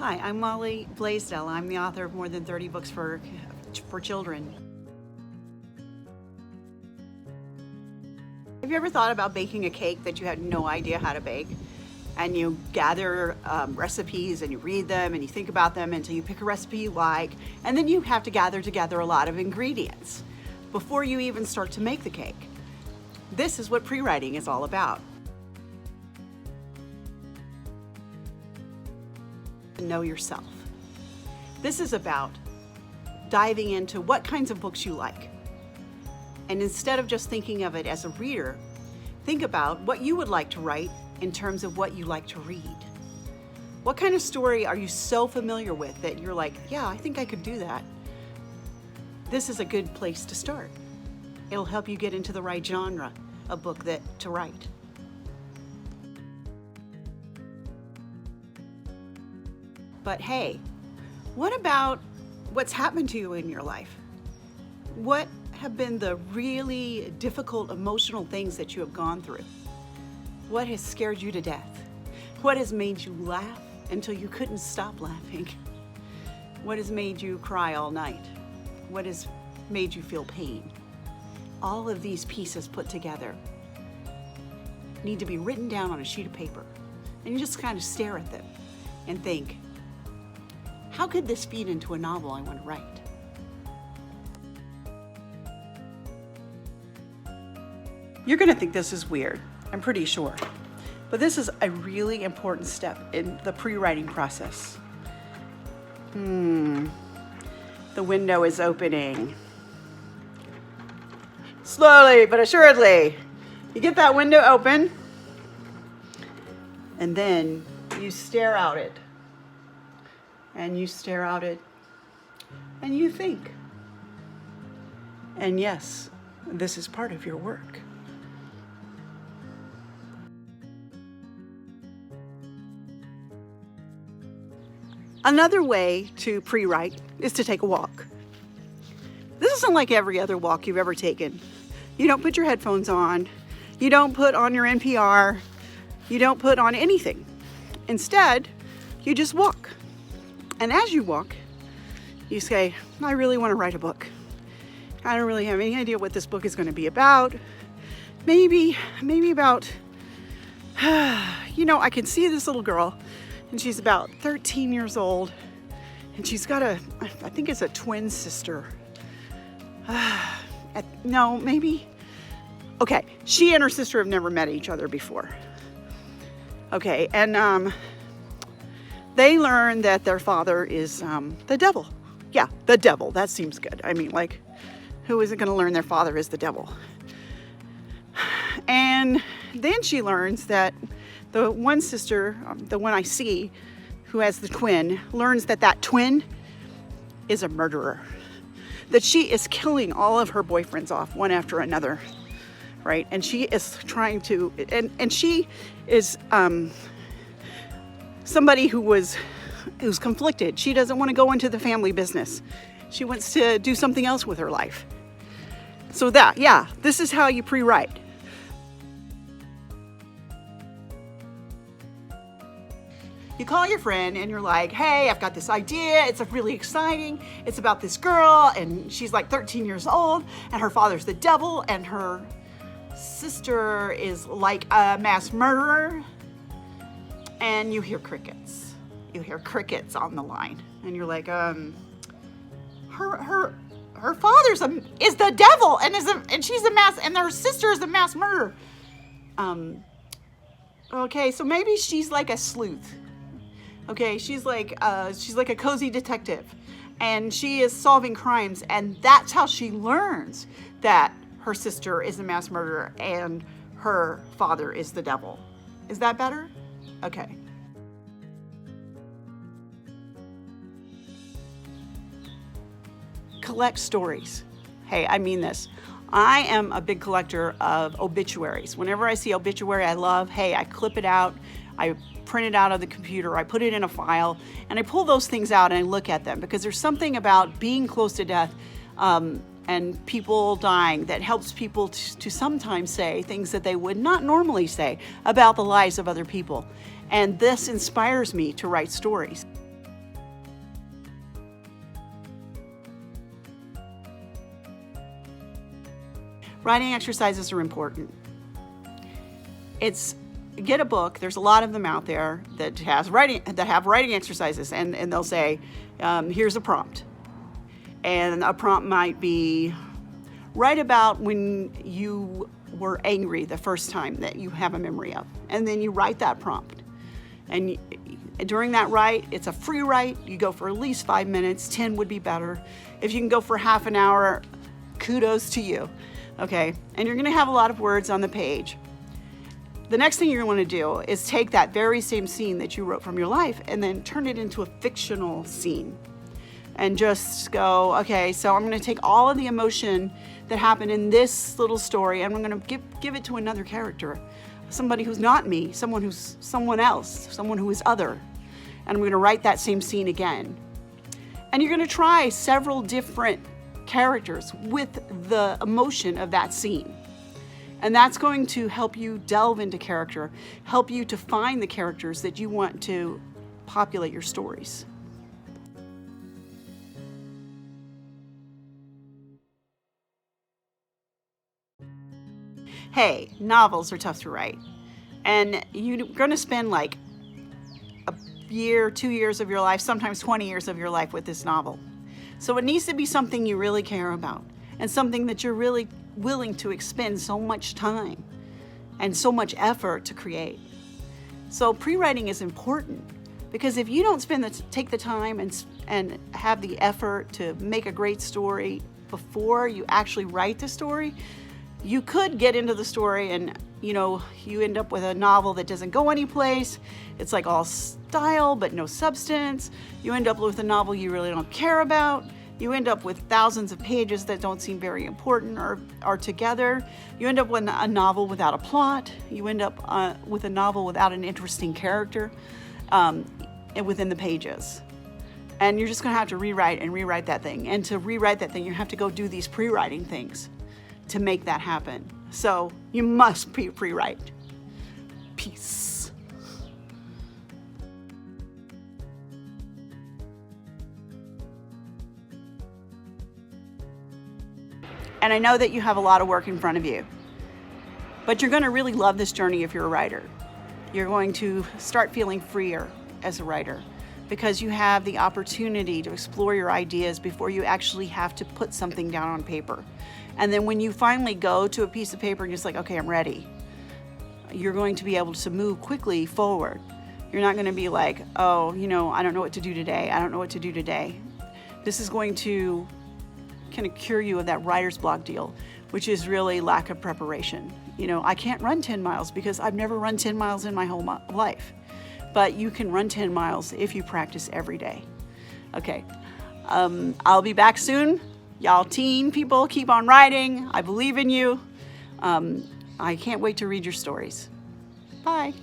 Hi, I'm Molly Blaisdell. I'm the author of more than 30 books for children. Have you ever thought about baking a cake that you had no idea how to bake? And you gather recipes and you read them and you think about them until you pick a recipe you like, and then you have to gather together a lot of ingredients before you even start to make the cake. This is what pre-writing is all about. Know yourself. This is about diving into what kinds of books you like. And instead of just thinking of it as a reader, think about what you would like to write in terms of what you like to read. What kind of story are you so familiar with that you're like, yeah, I think I could do that? This is a good place to start. It'll help you get into the right genre of book to write. But hey, what about what's happened to you in your life? What have been the really difficult emotional things that you have gone through? What has scared you to death? What has made you laugh until you couldn't stop laughing? What has made you cry all night? What has made you feel pain? All of these pieces put together need to be written down on a sheet of paper. And you just kind of stare at them and think, how could this feed into a novel I want to write? You're going to think this is weird, I'm pretty sure. But this is a really important step in the pre-writing process. The window is opening. Slowly but assuredly. You get that window open, and then you stare out it. And you stare out it, and you think. And yes, this is part of your work. Another way to pre-write is to take a walk. This isn't like every other walk you've ever taken. You don't put your headphones on. You don't put on your NPR. You don't put on anything. Instead, you just walk. And as you walk, you say, I really want to write a book. I don't really have any idea what this book is going to be about. Maybe about, I can see this little girl, and she's about 13 years old, and she's got I think it's a twin sister. No, maybe. Okay, she and her sister have never met each other before. Okay, and they learn that their father is the devil. Yeah, the devil. That seems good. I mean, like, who isn't going to learn their father is the devil? And then she learns that the one sister, the one I see, who has the twin, learns that that twin is a murderer. That she is killing all of her boyfriends off one after another, right? And she is trying to, and she is somebody who's conflicted. She doesn't want to go into the family business. She wants to do something else with her life. So this is how you pre-write. You call your friend and you're like, hey, I've got this idea. It's really exciting. It's about this girl, and she's like 13 years old, and her father's the devil, and her sister is like a mass murderer. And you hear crickets. You hear crickets on the line, and you're like, her father's is the devil, and she's a mass, and her sister is a mass murderer. Okay, so maybe she's like a sleuth. Okay, she's like a cozy detective, and she is solving crimes, and that's how she learns that her sister is a mass murderer and her father is the devil. Is that better? Okay. Collect stories. Hey, I mean this. I am a big collector of obituaries. Whenever I see obituary I love, hey, I clip it out, I print it out of the computer, I put it in a file, and I pull those things out and I look at them, because there's something about being close to death and people dying that helps people to sometimes say things that they would not normally say about the lives of other people. And this inspires me to write stories. Writing exercises are important. Get a book. There's a lot of them out there that have writing exercises, and they'll say, here's a prompt. And a prompt might be, write about when you were angry the first time that you have a memory of. And then you write that prompt. And during that write, it's a free write. You go for at least 5 minutes. 10 would be better. If you can go for half an hour, kudos to you. Okay, and you're gonna have a lot of words on the page. The next thing you're going to do is take that very same scene that you wrote from your life and then turn it into a fictional scene. And just go, okay, so I'm going to take all of the emotion that happened in this little story and I'm going to give it to another character. Somebody who's not me, someone who's someone else, someone who is other. And I'm going to write that same scene again. And you're going to try several different characters with the emotion of that scene. And that's going to help you delve into character, help you to find the characters that you want to populate your stories. Hey, novels are tough to write. And you're going to spend like a year, 2 years of your life, sometimes 20 years of your life with this novel. So it needs to be something you really care about and something that you're really willing to expend so much time and so much effort to create. So pre-writing is important because if you don't take the time and have the effort to make a great story before you actually write the story, you could get into the story and you end up with a novel that doesn't go anyplace. It's like all style but no substance. You end up with a novel you really don't care about. You end up with thousands of pages that don't seem very important or are together. You end up with a novel without a plot. You end up with a novel without an interesting character within the pages. And you're just gonna have to rewrite and rewrite that thing. And to rewrite that thing, you have to go do these pre-writing things to make that happen. So you must pre-write. Peace. And I know that you have a lot of work in front of you, but you're going to really love this journey if you're a writer. You're going to start feeling freer as a writer because you have the opportunity to explore your ideas before you actually have to put something down on paper. And then when you finally go to a piece of paper and you're just like, okay, I'm ready, you're going to be able to move quickly forward. You're not going to be like, oh, I don't know what to do today. I don't know what to do today. This is going to kind of cure you of that writer's block deal, which is really lack of preparation. I can't run 10 miles because I've never run 10 miles in my whole life. But you can run 10 miles if you practice every day. Okay, I'll be back soon. Y'all teen people, keep on writing. I believe in you. I can't wait to read your stories. Bye.